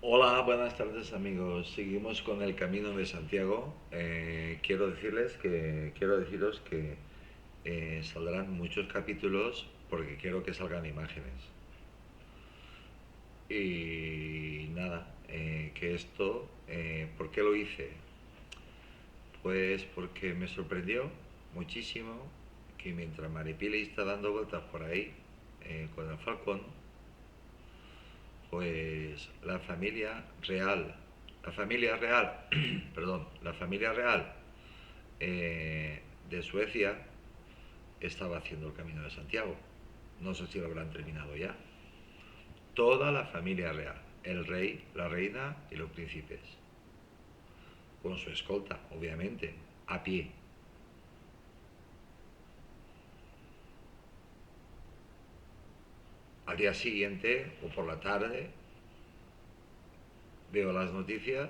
Hola, buenas tardes amigos. Seguimos con el Camino de Santiago. Quiero deciros que saldrán muchos capítulos porque quiero que salgan imágenes. Y nada, ¿por qué lo hice? Pues porque me sorprendió muchísimo que mientras Maripili está dando vueltas por ahí con el Falcón, pues la familia real, perdón, la familia real de Suecia estaba haciendo el Camino de Santiago. No sé si lo habrán terminado ya. Toda la familia real, el rey, la reina y los príncipes, con su escolta, obviamente, a pie. Al día siguiente o por la tarde veo las noticias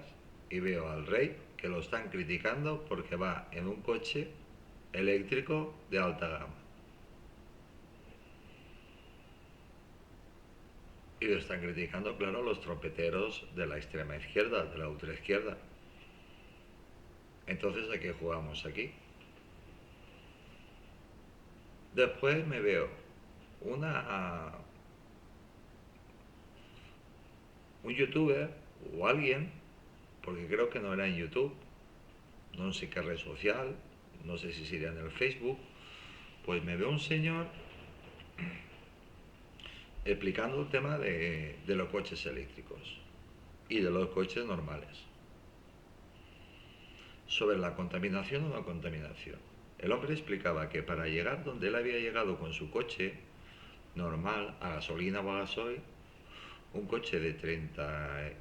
y veo al rey que lo están criticando porque va en un coche eléctrico de alta gama. Y lo están criticando, claro, los trompeteros de la extrema izquierda, de la ultraizquierda. Entonces, ¿a qué jugamos aquí? Después me veo una, un youtuber o alguien, porque creo que no era en YouTube, no sé qué red social, no sé si sería en el Facebook, pues me veo un señor explicando el tema de los coches eléctricos y de los coches normales, sobre la contaminación o no contaminación. El hombre explicaba que para llegar donde él había llegado con su coche normal, a gasolina o a gasoil, un coche de 30,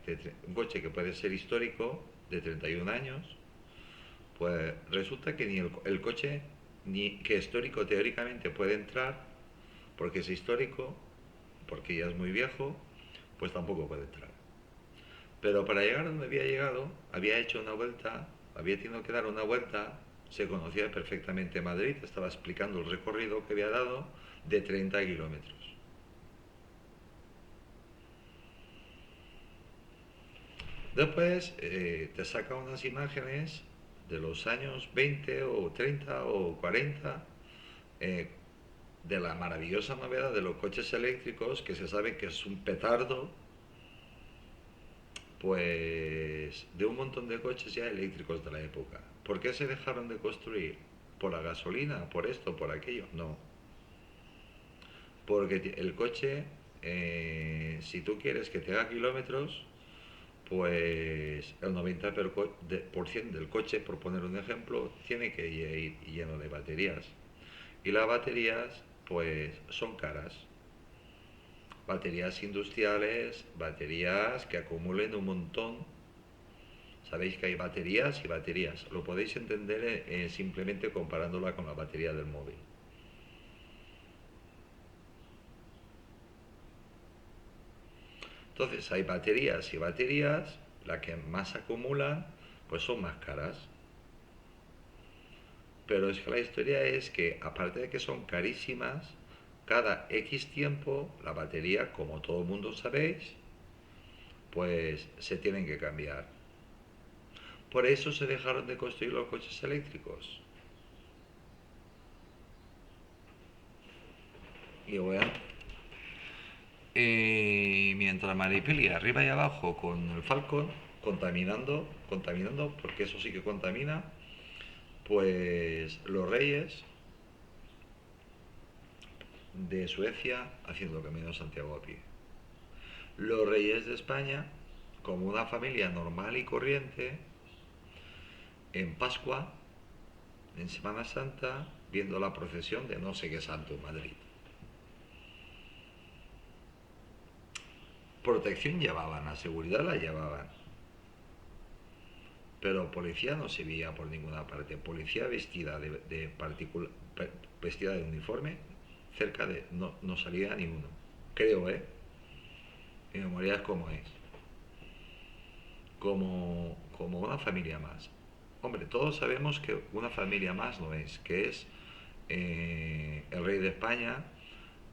un coche que puede ser histórico, de 31 años, pues resulta que ni el coche ni que histórico teóricamente puede entrar, porque es histórico, porque ya es muy viejo, pues tampoco puede entrar. Pero para llegar donde había llegado, había hecho una vuelta, había tenido que dar una vuelta, se conocía perfectamente Madrid, estaba explicando el recorrido que había dado de 30 kilómetros. Después te saca unas imágenes de los años 20 o 30 o 40 eh, de la maravillosa novedad de los coches eléctricos, que se sabe que es un petardo, pues de un montón de coches ya eléctricos de la época. ¿Por qué se dejaron de construir? ¿Por la gasolina? ¿Por esto? ¿Por aquello? No. Porque el coche, si tú quieres que te haga kilómetros, pues el 90% del coche, por poner un ejemplo, tiene que ir lleno de baterías. Y las baterías, pues, son caras. Baterías industriales, baterías que acumulen un montón. Sabéis que hay baterías y baterías. Lo podéis entender simplemente comparándola con la batería del móvil. Entonces hay baterías y baterías. Las que más acumulan, pues son más caras. Pero es que la historia es que, aparte de que son carísimas, cada X tiempo la batería, como todo el mundo sabéis, pues se tienen que cambiar. Por eso se dejaron de construir los coches eléctricos. Y bueno, mientras Maripili arriba y abajo con el Falcon, contaminando, porque eso sí que contamina, pues los reyes de Suecia haciendo el Camino de Santiago a pie. Los reyes de España, como una familia normal y corriente, en Pascua, en Semana Santa, viendo la procesión de no sé qué santo en Madrid. Protección llevaban, la seguridad la llevaban, pero policía no se veía por ninguna parte. Policía vestida de uniforme, cerca de... No salía ni uno. Creo, ¿eh? Mi memoria es como es. Como una familia más. Hombre, todos sabemos que una familia más no es, que es el rey de España,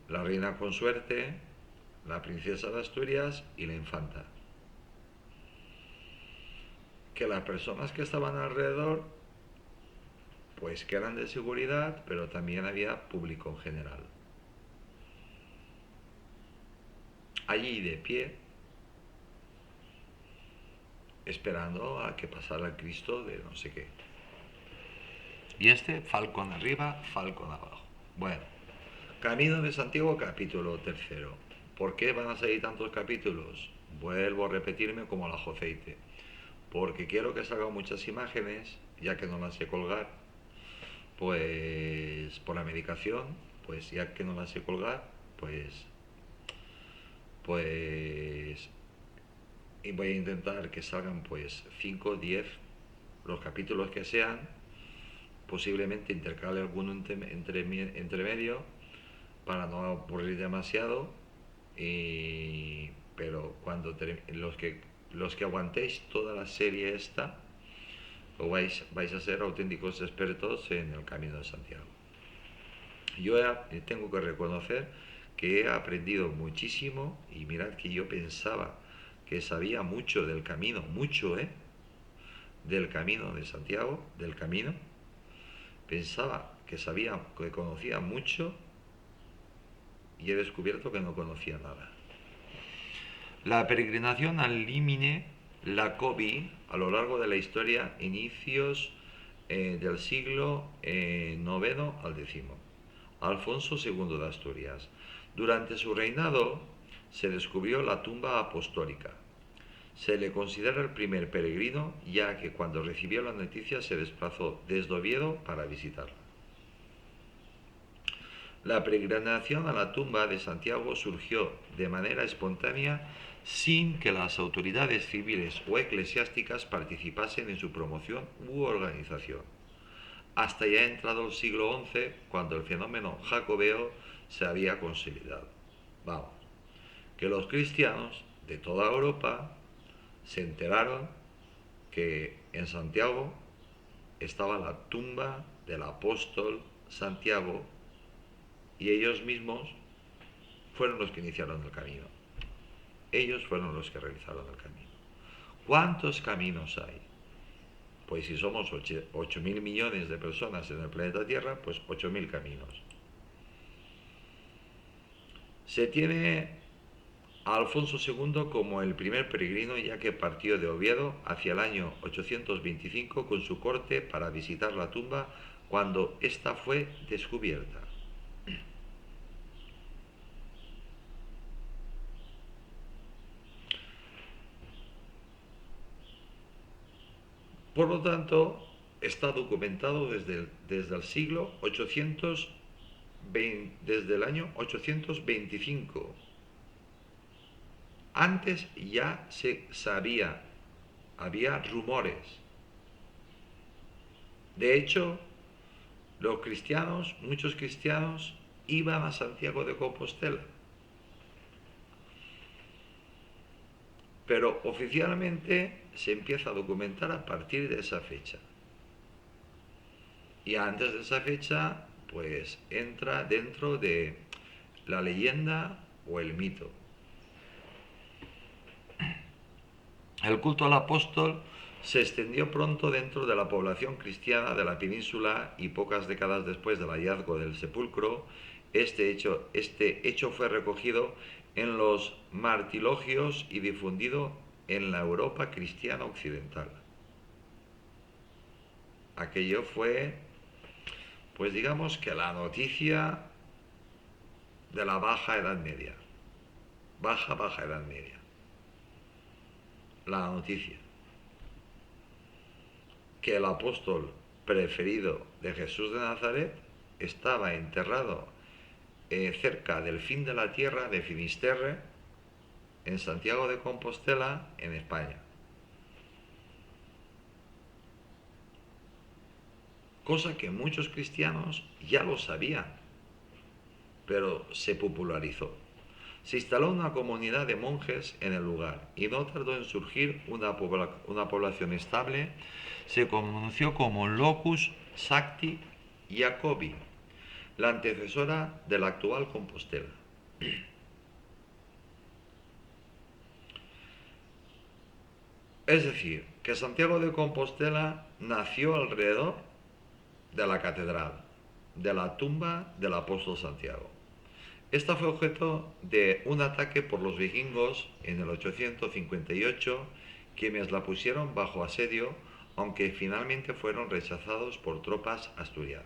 la reina consuerte, la princesa de Asturias y la infanta. que las personas que estaban alrededor, pues que eran de seguridad, pero también había público en general. Allí de pie, esperando a que pasara el Cristo de no sé qué. Y este, Falcon arriba, Falcon abajo. Bueno, Camino de Santiago, capítulo tercero. ¿Por qué van a salir tantos capítulos? Vuelvo a repetirme como la Joseite. Porque quiero que salgan muchas imágenes, ya que no las sé colgar, pues por la medicación, pues ya que no las sé colgar, pues y voy a intentar que salgan pues 5 10 los capítulos que sean, posiblemente intercale alguno entre medio para no aburrir demasiado, pero cuando los que aguantéis toda la serie esta, vais a ser auténticos expertos en el Camino de Santiago. Yo tengo que reconocer que he aprendido muchísimo, y mirad que yo pensaba que sabía mucho del camino, mucho, del Camino de Santiago, del camino. Pensaba que sabía, que conocía mucho, y he descubierto que no conocía nada. La peregrinación al Límine, la COBI, a lo largo de la historia, inicios del siglo IX al X. Alfonso II de Asturias. Durante su reinado se descubrió la tumba apostólica. Se le considera el primer peregrino, ya que cuando recibió la noticia se desplazó desde Oviedo para visitarla. La peregrinación a la tumba de Santiago surgió de manera espontánea sin que las autoridades civiles o eclesiásticas participasen en su promoción u organización, hasta ya entrado el siglo XI, cuando el fenómeno jacobeo se había consolidado. Vamos, que los cristianos de toda Europa se enteraron que en Santiago estaba la tumba del apóstol Santiago, y ellos mismos fueron los que iniciaron el camino. Ellos fueron los que realizaron el camino. ¿Cuántos caminos hay? Pues si somos 8.000 millones de personas en el planeta Tierra, pues 8.000 caminos. Se tiene a Alfonso II como el primer peregrino, ya que partió de Oviedo hacia el año 825 con su corte para visitar la tumba cuando ésta fue descubierta. Por lo tanto, está documentado desde el siglo 820, desde el año 825. Antes ya se sabía, había rumores. De hecho, muchos cristianos, iban a Santiago de Compostela. Pero oficialmente se empieza a documentar a partir de esa fecha. Y antes de esa fecha, pues entra dentro de la leyenda o el mito. El culto al apóstol se extendió pronto dentro de la población cristiana de la península, y pocas décadas después del hallazgo del sepulcro, este hecho fue recogido en los martirologios y difundido en la Europa cristiana occidental. Aquello fue, pues digamos que la noticia de la Baja Edad Media. Baja Edad Media. La noticia que el apóstol preferido de Jesús de Nazaret estaba enterrado cerca del fin de la tierra de Finisterre, en Santiago de Compostela, en España. Cosa que muchos cristianos ya lo sabían, pero se popularizó. Se instaló una comunidad de monjes en el lugar y no tardó en surgir una población estable. Se conoció como Locus Sancti Jacobi, la antecesora de la actual Compostela. Es decir, que Santiago de Compostela nació alrededor de la catedral, de la tumba del apóstol Santiago. Esta fue objeto de un ataque por los vikingos en el 858, quienes la pusieron bajo asedio, aunque finalmente fueron rechazados por tropas asturianas.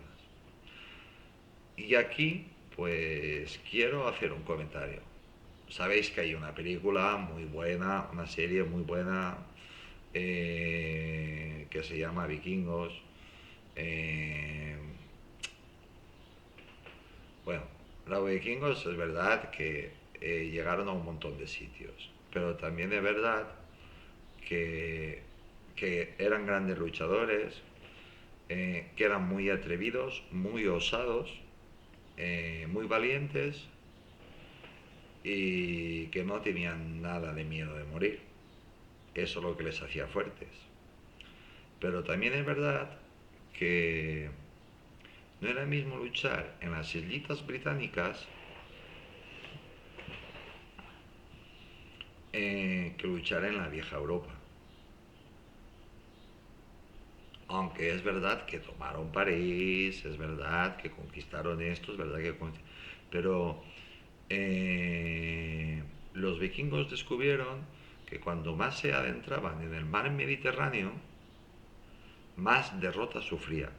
Y aquí, pues, quiero hacer un comentario. Sabéis que hay una película muy buena, una serie muy buena, que se llama Vikingos. Eh, bueno, los vikingos es verdad que llegaron a un montón de sitios, pero también es verdad que, que eran grandes luchadores, que eran muy atrevidos, muy osados, muy valientes y que no tenían nada de miedo de morir. Eso es lo que les hacía fuertes. Pero también es verdad que no era el mismo luchar en las islitas británicas que luchar en la vieja Europa. Aunque es verdad que tomaron París, es verdad que conquistaron esto, es verdad que... Pero los vikingos descubrieron que cuando más se adentraban en el mar Mediterráneo, más derrotas sufrían.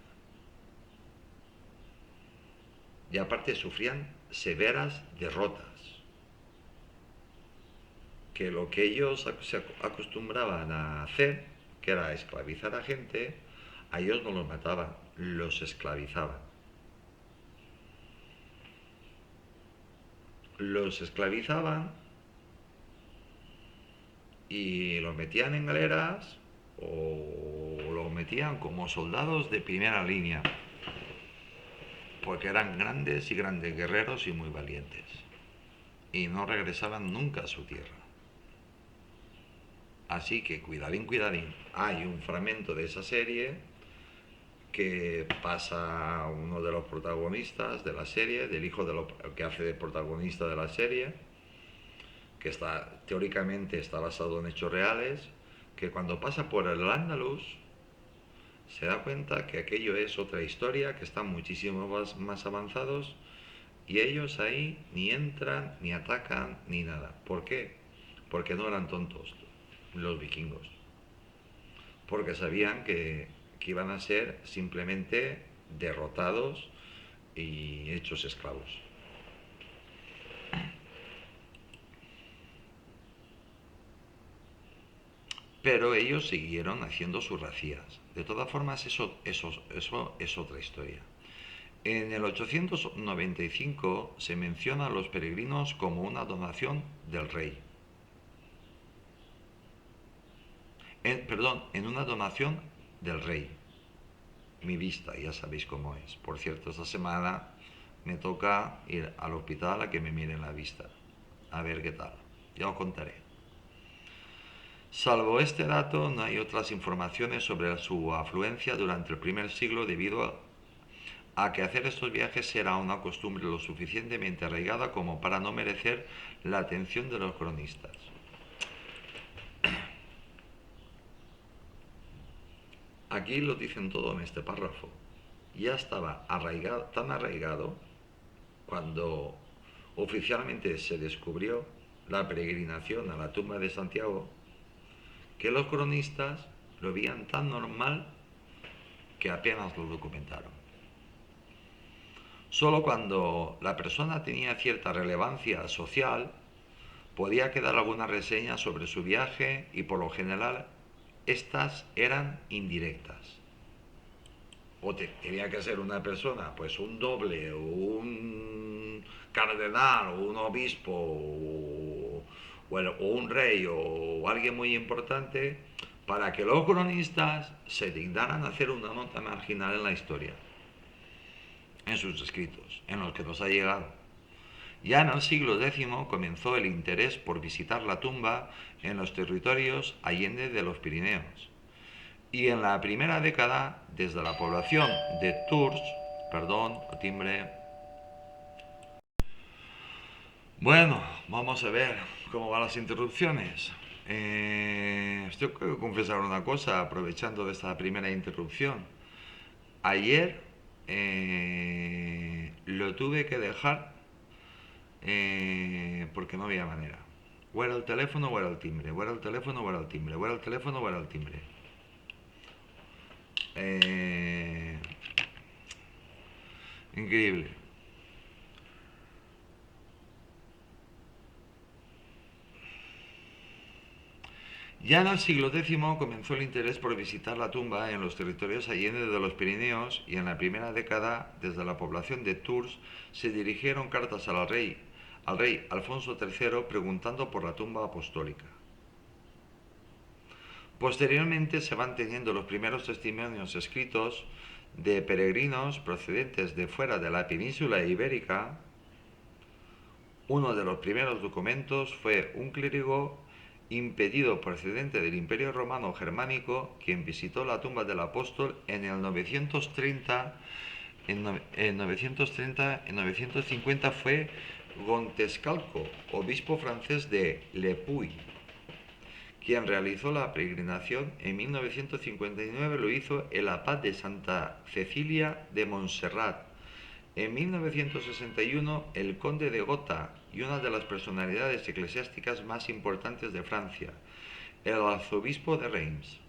Y aparte sufrían severas derrotas. Que lo que ellos se acostumbraban a hacer, que era esclavizar a gente, a ellos no los mataban, los esclavizaban. Los esclavizaban y los metían en galeras o los metían como soldados de primera línea, porque eran grandes y grandes guerreros y muy valientes, y no regresaban nunca a su tierra. Así que cuidadín, cuidadín. Hay un fragmento de esa serie que pasa uno de los protagonistas de la serie, del hijo de lo que hace de protagonista de la serie, que está teóricamente está basado en hechos reales, que cuando pasa por el Andaluz se da cuenta que aquello es otra historia, que están muchísimo más avanzados y ellos ahí ni entran, ni atacan, ni nada. ¿Por qué? Porque no eran tontos los vikingos. Porque sabían que iban a ser simplemente derrotados y hechos esclavos. Pero ellos siguieron haciendo sus racías. De todas formas, eso es otra historia. En el 895 se menciona a los peregrinos como una donación del rey. En una donación del rey. Mi vista, ya sabéis cómo es. Por cierto, esta semana me toca ir al hospital a que me miren la vista. A ver qué tal. Ya os contaré. Salvo este dato, no hay otras informaciones sobre su afluencia durante el primer siglo debido a que hacer estos viajes era una costumbre lo suficientemente arraigada como para no merecer la atención de los cronistas. Aquí lo dicen todo en este párrafo. Ya estaba arraigado, tan arraigado cuando oficialmente se descubrió la peregrinación a la tumba de Santiago, que los cronistas lo veían tan normal que apenas lo documentaron. Solo cuando la persona tenía cierta relevancia social podía quedar alguna reseña sobre su viaje y por lo general estas eran indirectas. O tenía que ser una persona, pues un doble o un cardenal o un obispo o un rey o alguien muy importante para que los cronistas se dignaran a hacer una nota marginal en la historia, en sus escritos, en los que nos ha llegado. Ya en el siglo X comenzó el interés por visitar la tumba en los territorios allende de los Pirineos. Y en la primera década, desde la población de Tours, perdón, timbre. Bueno, vamos a ver cómo van las interrupciones. Os tengo que confesar una cosa, aprovechando de esta primera interrupción. Ayer lo tuve que dejar porque no había manera. O era el teléfono o era el timbre, o era el teléfono o era el timbre, o era el teléfono o era el timbre. Eh, Increíble. Ya en el siglo X comenzó el interés por visitar la tumba en los territorios allende de los Pirineos y en la primera década, desde la población de Tours, se dirigieron cartas al rey Alfonso III preguntando por la tumba apostólica. Posteriormente se van teniendo los primeros testimonios escritos de peregrinos procedentes de fuera de la península ibérica. Uno de los primeros documentos fue un clérigo impedido procedente del Imperio Romano Germánico, quien visitó la tumba del apóstol en el 930. En 950 fue Gontescalco, obispo francés de Le Puy, quien realizó la peregrinación. En 1959 lo hizo el abad de Santa Cecilia de Montserrat. En 1961, el conde de Gotha y una de las personalidades eclesiásticas más importantes de Francia, el arzobispo de Reims.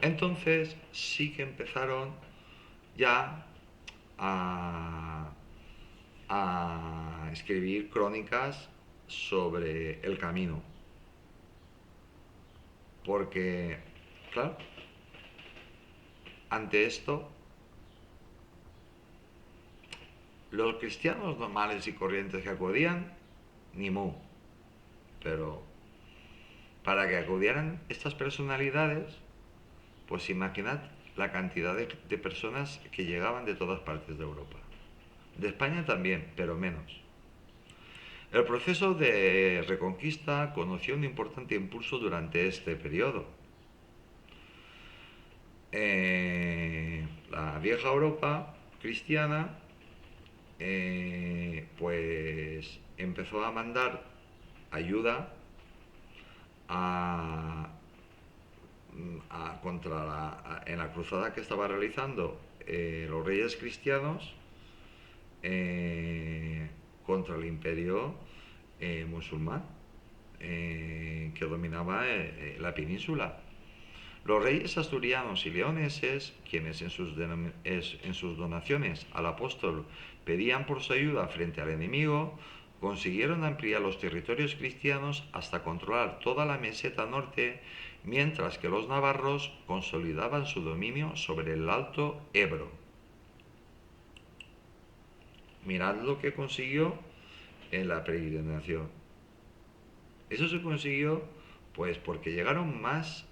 Entonces sí que empezaron ya a, a escribir crónicas sobre el camino. Porque, claro, ante esto, los cristianos normales y corrientes que acudían, ni mu. Pero para que acudieran estas personalidades, pues imaginad la cantidad de personas que llegaban de todas partes de Europa. De España también, pero menos. El proceso de reconquista conoció un importante impulso durante este periodo. La vieja Europa cristiana pues empezó a mandar ayuda a, en la cruzada que estaba realizando los reyes cristianos eh, contra el imperio musulmán que dominaba la península. Los reyes asturianos y leoneses, quienes en sus donaciones al apóstol pedían por su ayuda frente al enemigo, consiguieron ampliar los territorios cristianos hasta controlar toda la meseta norte, mientras que los navarros consolidaban su dominio sobre el Alto Ebro. Mirad lo que consiguió en la peregrinación. Eso se consiguió pues porque llegaron más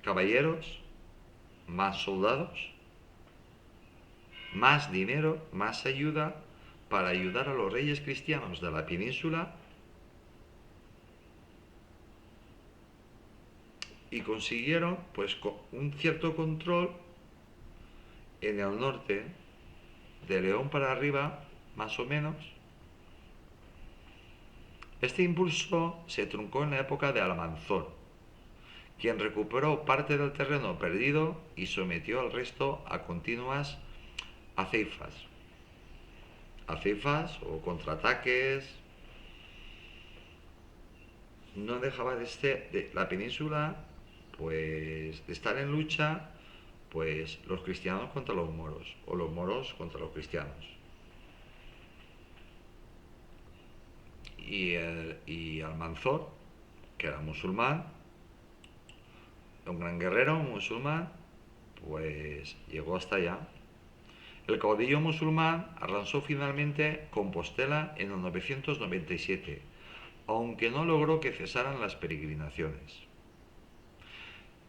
caballeros, más soldados, más dinero, más ayuda para ayudar a los reyes cristianos de la península, y consiguieron pues un cierto control en el norte, de León para arriba, más o menos. Este impulso se truncó en la época de Almanzor, quien recuperó parte del terreno perdido y sometió al resto a continuas aceifas o contraataques. No dejaba de la península pues de estar en lucha, pues los cristianos contra los moros o los moros contra los cristianos. Y Almanzor, que era musulmán, un gran guerrero musulmán, pues llegó hasta allá. El caudillo musulmán arrasó finalmente Compostela en el 997, aunque no logró que cesaran las peregrinaciones.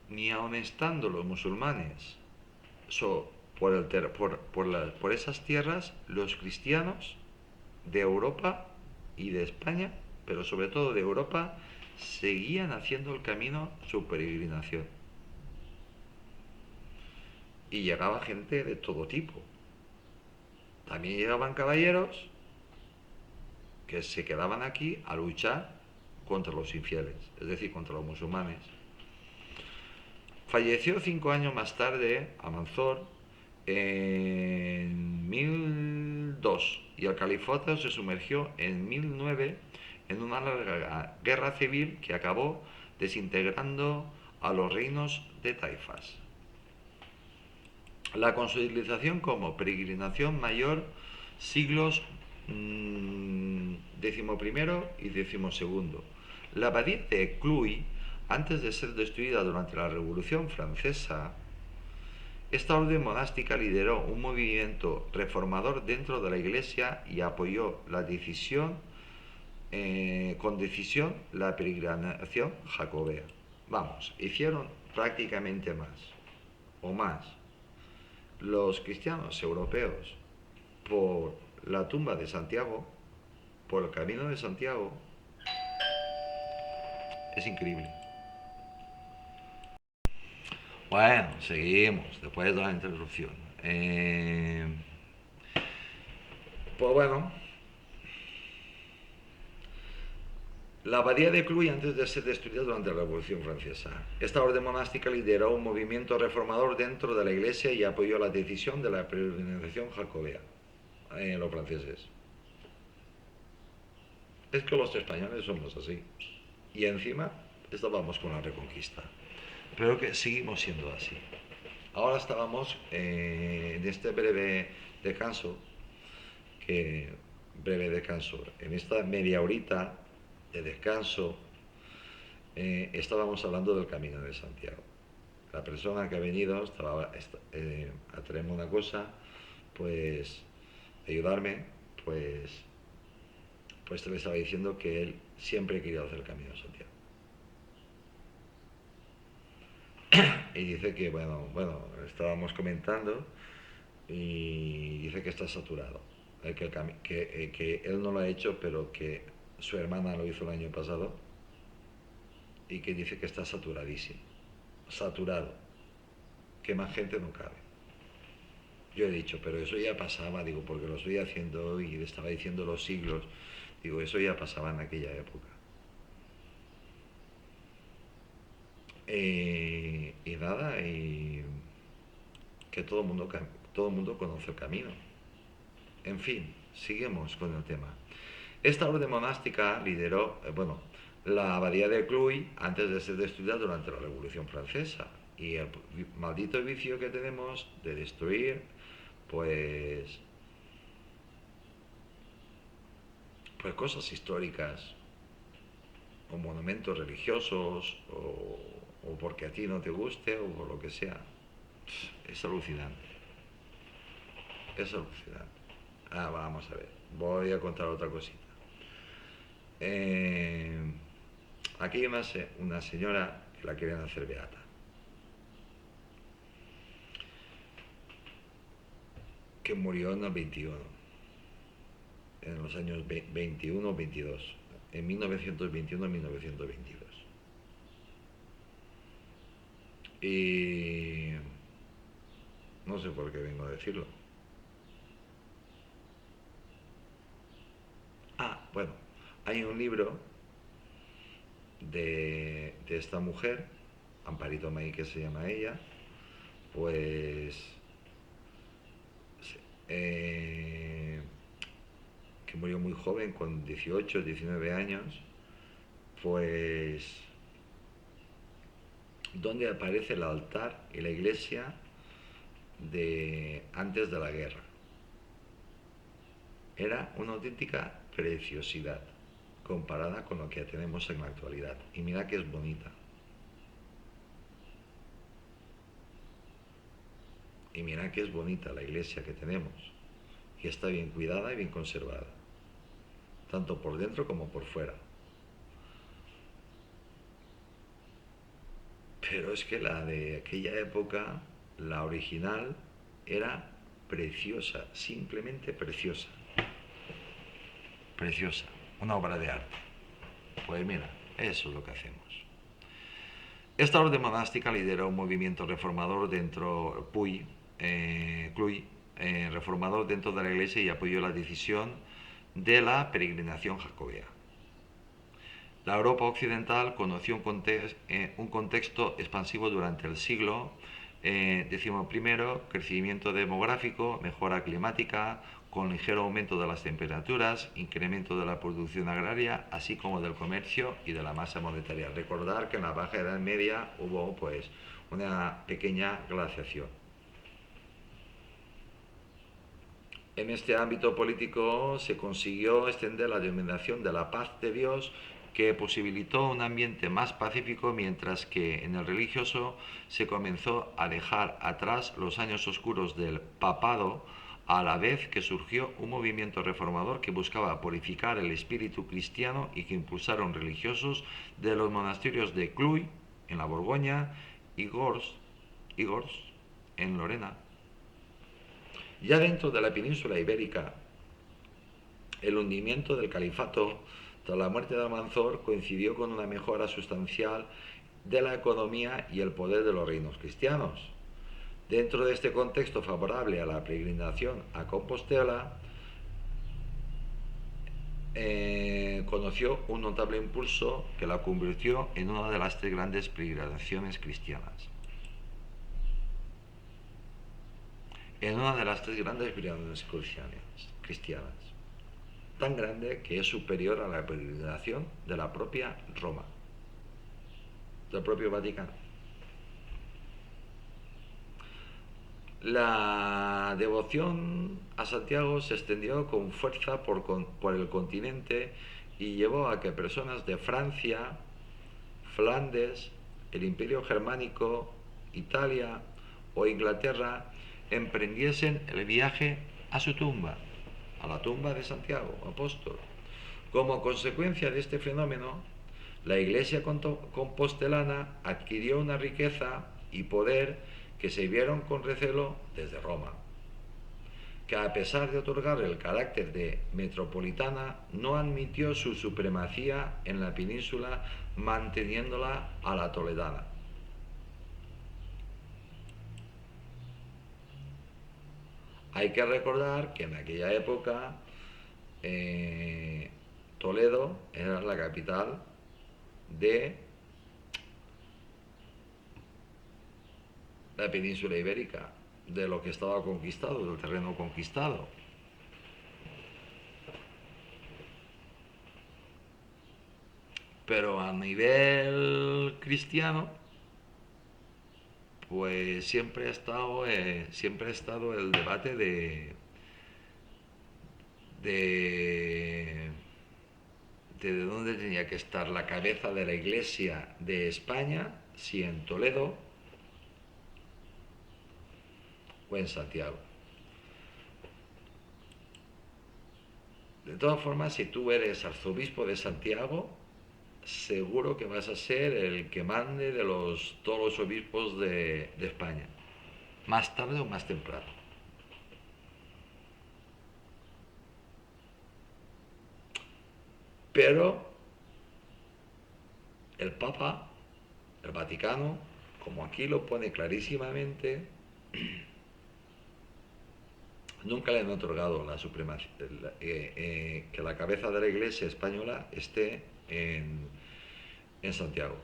Ni aun estando los musulmanes por esas tierras, los cristianos de Europa y de España, pero sobre todo de Europa, seguían haciendo el camino su peregrinación. Y llegaba gente de todo tipo. También llegaban caballeros que se quedaban aquí a luchar contra los infieles, es decir, contra los musulmanes. Falleció 5 años más tarde Almanzor en 1002 y el califato se sumergió en 1009 en una larga guerra civil que acabó desintegrando a los reinos de taifas. La consolidación como peregrinación mayor siglos XI y XII. La abadía de Cluny, antes de ser destruida durante la Revolución Francesa, esta orden monástica lideró un movimiento reformador dentro de la Iglesia y apoyó con decisión la peregrinación jacobea. Vamos, hicieron prácticamente más los cristianos europeos por la tumba de Santiago, por el camino de Santiago. Es increíble. Bueno, seguimos, después de la interrupción. Pues bueno, la abadía de Cluny antes de ser destruida durante la Revolución Francesa. Esta orden monástica lideró un movimiento reformador dentro de la Iglesia y apoyó la decisión de la peregrinación jacobea en los franceses. Es que los españoles somos así. Y encima estábamos con la Reconquista. Pero que seguimos siendo así. Ahora estábamos en este breve descanso, en esta media horita de descanso, estábamos hablando del Camino de Santiago. La persona que ha venido estaba a traerme una cosa, pues ayudarme, pues te le estaba diciendo que él siempre ha querido hacer el Camino de Santiago. Y dice que, bueno, estábamos comentando y dice que está saturado, que él no lo ha hecho, pero que su hermana lo hizo el año pasado y que dice que está saturado, que más gente no cabe. Yo he dicho, pero eso ya pasaba, digo, porque lo estoy haciendo y le estaba diciendo los siglos, digo, eso ya pasaba en aquella época. Y nada, y que todo el mundo conoce el camino. En fin, seguimos con el tema. Esta orden monástica lideró, la abadía de Cluny antes de ser destruida durante la Revolución Francesa. Y el maldito vicio que tenemos de destruir, pues cosas históricas, o monumentos religiosos, o porque a ti no te guste, o por lo que sea. Es alucinante. Es alucinante. Vamos a ver. Voy a contar otra cosita. Aquí hay una señora que la quieren hacer beata. Que murió en el 21. En los años 21-22. En 1921-1922. Y no sé por qué vengo a decirlo. Bueno, hay un libro de esta mujer, Amparito May, que se llama ella, pues que murió muy joven, con 18, 19 años, pues donde aparece el altar y la iglesia de antes de la guerra. Era una auténtica preciosidad comparada con lo que tenemos en la actualidad. Y mira que es bonita. Y mira que es bonita la iglesia que tenemos. Y está bien cuidada y bien conservada. Tanto por dentro como por fuera. Pero es que la de aquella época, la original, era preciosa, simplemente preciosa. Preciosa, una obra de arte. Pues mira, eso es lo que hacemos. Esta orden monástica lideró un movimiento reformador Cluny, reformador dentro de la iglesia y apoyó la decisión de la peregrinación jacobea. La Europa occidental conoció un contexto expansivo durante el siglo XI, crecimiento demográfico, mejora climática, con ligero aumento de las temperaturas, incremento de la producción agraria, así como del comercio y de la masa monetaria. Recordar que en la Baja Edad Media hubo pues una pequeña glaciación. En este ámbito político se consiguió extender la denominación de la paz de Dios, que posibilitó un ambiente más pacífico, mientras que en el religioso se comenzó a dejar atrás los años oscuros del papado, a la vez que surgió un movimiento reformador que buscaba purificar el espíritu cristiano y que impulsaron religiosos de los monasterios de Cluy, en la Borgoña, y Gors, en Lorena. Ya dentro de la península ibérica, el hundimiento del califato tras la muerte de Almanzor coincidió con una mejora sustancial de la economía y el poder de los reinos cristianos. Dentro de este contexto favorable a la peregrinación a Compostela, conoció un notable impulso que la convirtió en una de las tres grandes peregrinaciones cristianas. Tan grande que es superior a la peregrinación de la propia Roma, del propio Vaticano. La devoción a Santiago se extendió con fuerza por el continente y llevó a que personas de Francia, Flandes, el Imperio Germánico, Italia o Inglaterra emprendiesen el viaje a su tumba, a la tumba de Santiago, apóstol. Como consecuencia de este fenómeno, la Iglesia compostelana adquirió una riqueza y poder que se vieron con recelo desde Roma, que a pesar de otorgar el carácter de metropolitana, no admitió su supremacía en la península, manteniéndola a la toledana. Hay que recordar que en aquella época Toledo era la capital de la península ibérica, de lo que estaba conquistado, del terreno conquistado. Pero a nivel cristiano, pues siempre ha estado el debate de dónde tenía que estar la cabeza de la Iglesia de España, si en Toledo o en Santiago. De todas formas, si tú eres arzobispo de Santiago, seguro que vas a ser el que mande de todos los obispos de España, más tarde o más temprano. Pero el Papa, el Vaticano, como aquí lo pone clarísimamente, nunca le han otorgado la supremacía, que la cabeza de la Iglesia española esté en Santiago,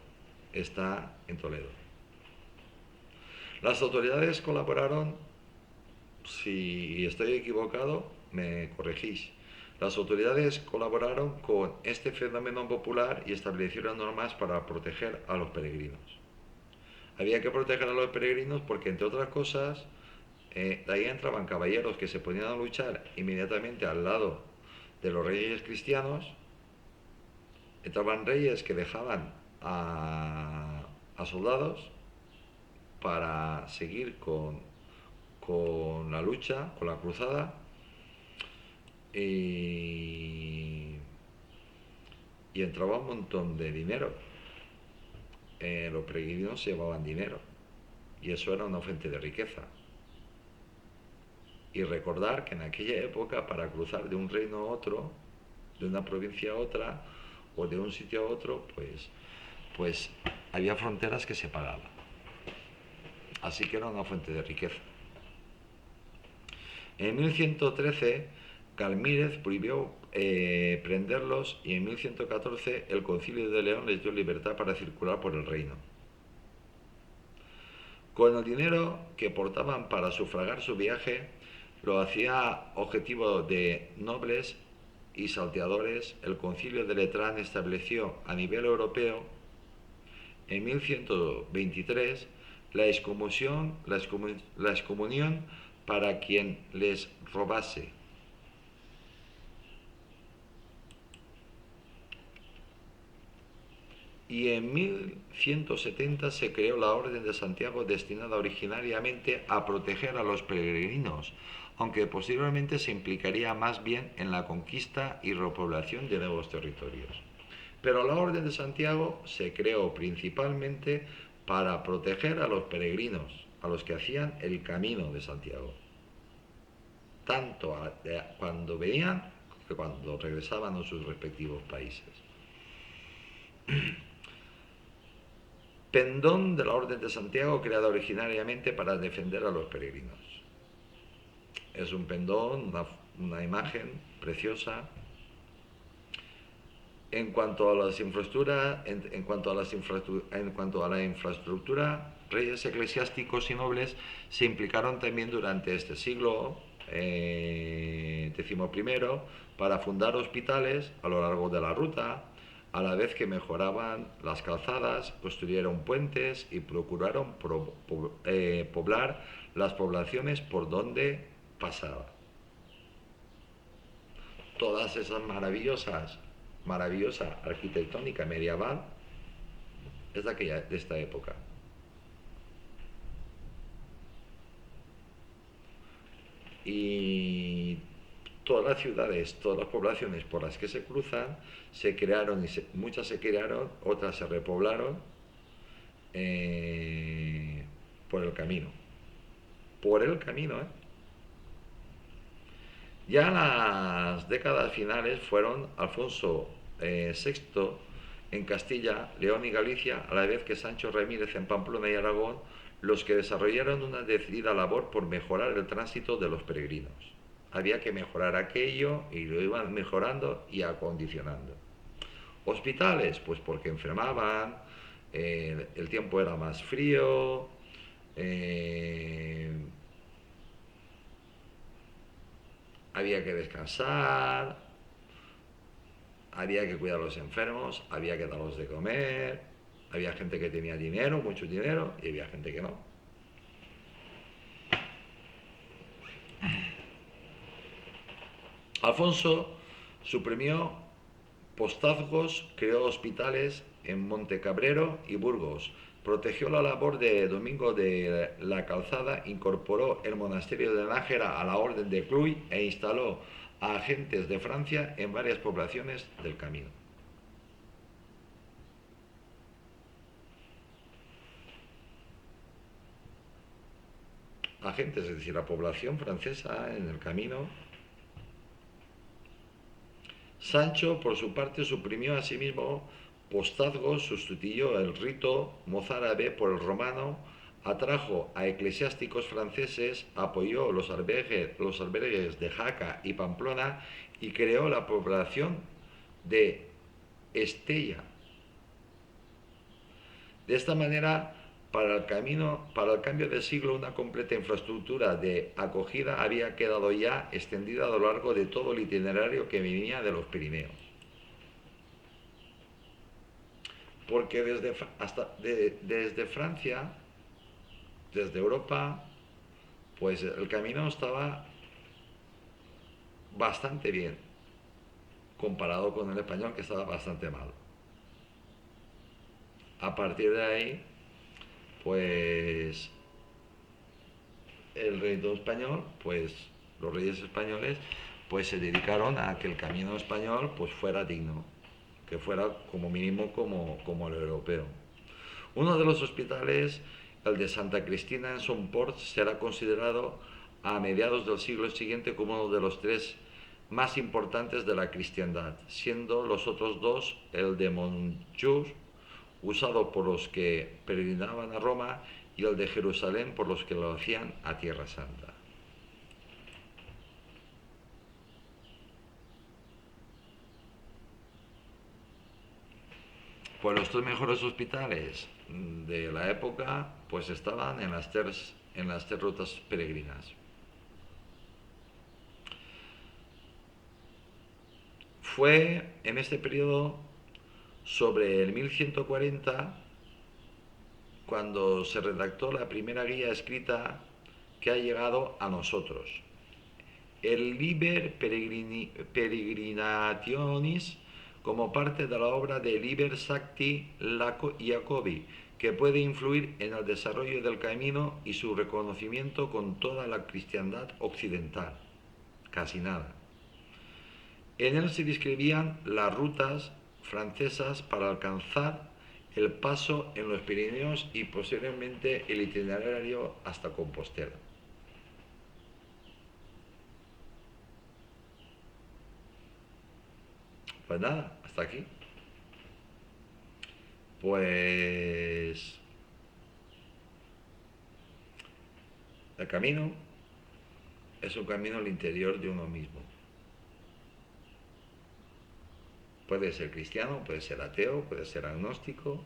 está en Toledo. Las autoridades colaboraron, si estoy equivocado, me corregís. Las autoridades colaboraron con este fenómeno popular y establecieron normas para proteger a los peregrinos. Había que proteger a los peregrinos porque, entre otras cosas, de ahí entraban caballeros que se ponían a luchar inmediatamente al lado de los reyes cristianos. Entraban reyes que dejaban a soldados para seguir con la lucha, con la cruzada, y entraba un montón de dinero. Los peregrinos llevaban dinero y eso era una fuente de riqueza. Y recordar que en aquella época, para cruzar de un reino a otro, de una provincia a otra o de un sitio a otro, pues había fronteras que se pagaban. Así que era una fuente de riqueza. En 1113 Galmírez prohibió prenderlos y en 1114 el Concilio de León les dio libertad para circular por el reino. Con el dinero que portaban para sufragar su viaje, lo hacía objetivo de nobles y salteadores. El Concilio de Letrán estableció a nivel europeo en 1123 la excomunión para quien les robase. Y en 1170 se creó la Orden de Santiago, destinada originariamente a proteger a los peregrinos, aunque posteriormente se implicaría más bien en la conquista y repoblación de nuevos territorios. Pero la Orden de Santiago se creó principalmente para proteger a los peregrinos, a los que hacían el camino de Santiago, tanto cuando venían que cuando regresaban a sus respectivos países. Pendón de la Orden de Santiago, creada originariamente para defender a los peregrinos. Es un pendón, una imagen preciosa. En cuanto a la infraestructura, reyes eclesiásticos y nobles se implicaron también durante este siglo XI para fundar hospitales a lo largo de la ruta, a la vez que mejoraban las calzadas, construyeron puentes y procuraron poblar las poblaciones por donde pasaba. Todas esas maravillosa arquitectónica medieval es de esta época. Y todas las ciudades, todas las poblaciones por las que se cruzan, se crearon, muchas se crearon, otras se repoblaron por el camino. Por el camino, ¿eh? Ya en las décadas finales fueron Alfonso VI en Castilla, León y Galicia, a la vez que Sancho Ramírez en Pamplona y Aragón, los que desarrollaron una decidida labor por mejorar el tránsito de los peregrinos. Había que mejorar aquello y lo iban mejorando y acondicionando. Hospitales, pues porque enfermaban, el tiempo era más frío, había que descansar, había que cuidar a los enfermos, había que darlos de comer, había gente que tenía dinero, mucho dinero, y había gente que no. Alfonso suprimió postazgos, creó hospitales en Montecabrero y Burgos, protegió la labor de Domingo de la Calzada, incorporó el monasterio de Nájera a la Orden de Cluy e instaló a agentes de Francia en varias poblaciones del camino. Agentes, es decir, la población francesa en el camino. Sancho, por su parte, suprimió asimismo postazgos, sustituyó el rito mozárabe por el romano, atrajo a eclesiásticos franceses, apoyó los albergues de Jaca y Pamplona y creó la población de Estella. De esta manera, para el cambio de siglo, una completa infraestructura de acogida había quedado ya extendida a lo largo de todo el itinerario que venía de los Pirineos. Porque desde Francia, desde Europa, pues el camino estaba bastante bien, comparado con el español, que estaba bastante mal. A partir de ahí, pues el reino español, pues los reyes españoles, pues se dedicaron a que el camino español pues fuera digno, que fuera como mínimo como el europeo. Uno de los hospitales, el de Santa Cristina en Somport, será considerado a mediados del siglo siguiente como uno de los tres más importantes de la cristiandad, siendo los otros dos el de Montjuïc, usado por los que peregrinaban a Roma, y el de Jerusalén por los que lo hacían a Tierra Santa. Pues los tres mejores hospitales de la época pues estaban en las tres rutas peregrinas. Fue en este periodo, sobre el 1140, cuando se redactó la primera guía escrita que ha llegado a nosotros, el Liber Peregrinationis, como parte de la obra de Liber Sacti Jacobi, que puede influir en el desarrollo del camino y su reconocimiento con toda la cristiandad occidental. Casi nada. En él se describían las rutas francesas para alcanzar el paso en los Pirineos y posteriormente el itinerario hasta Compostela. Pues nada, hasta aquí. Pues el camino es un camino al interior de uno mismo. Puede ser cristiano, puede ser ateo, puede ser agnóstico,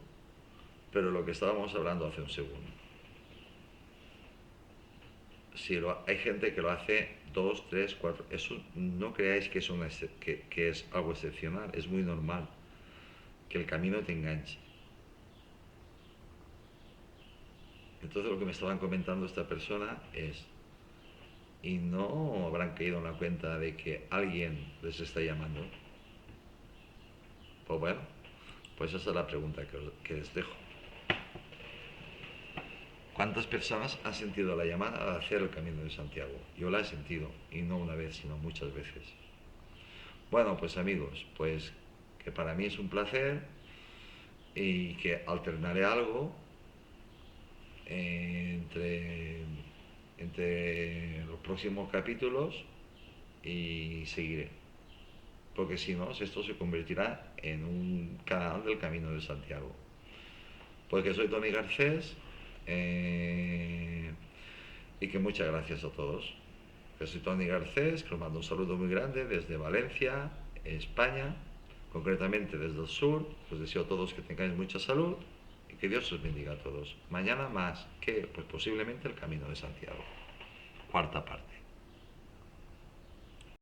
pero lo que estábamos hablando hace un segundo. Si hay gente que lo hace 2, 3, 4, eso no creáis que que es algo excepcional, es muy normal que el camino te enganche. Entonces lo que me estaban comentando esta persona es, ¿y no habrán caído en la cuenta de que alguien les está llamando? Pues bueno, pues esa es la pregunta que les dejo. ¿Cuántas personas han sentido la llamada a hacer el Camino de Santiago? Yo la he sentido, y no una vez, sino muchas veces. Bueno, pues amigos, pues que para mí es un placer y que alternaré algo entre, entre los próximos capítulos y seguiré. Porque si no, esto se convertirá en un canal del Camino de Santiago. Pues que soy Tony Garcés y que muchas gracias a todos. Que soy Tony Garcés, que os mando un saludo muy grande desde Valencia, España, concretamente desde el sur. Os deseo a todos que tengáis mucha salud y que Dios os bendiga a todos. Mañana más que, pues posiblemente, el Camino de Santiago. Cuarta parte.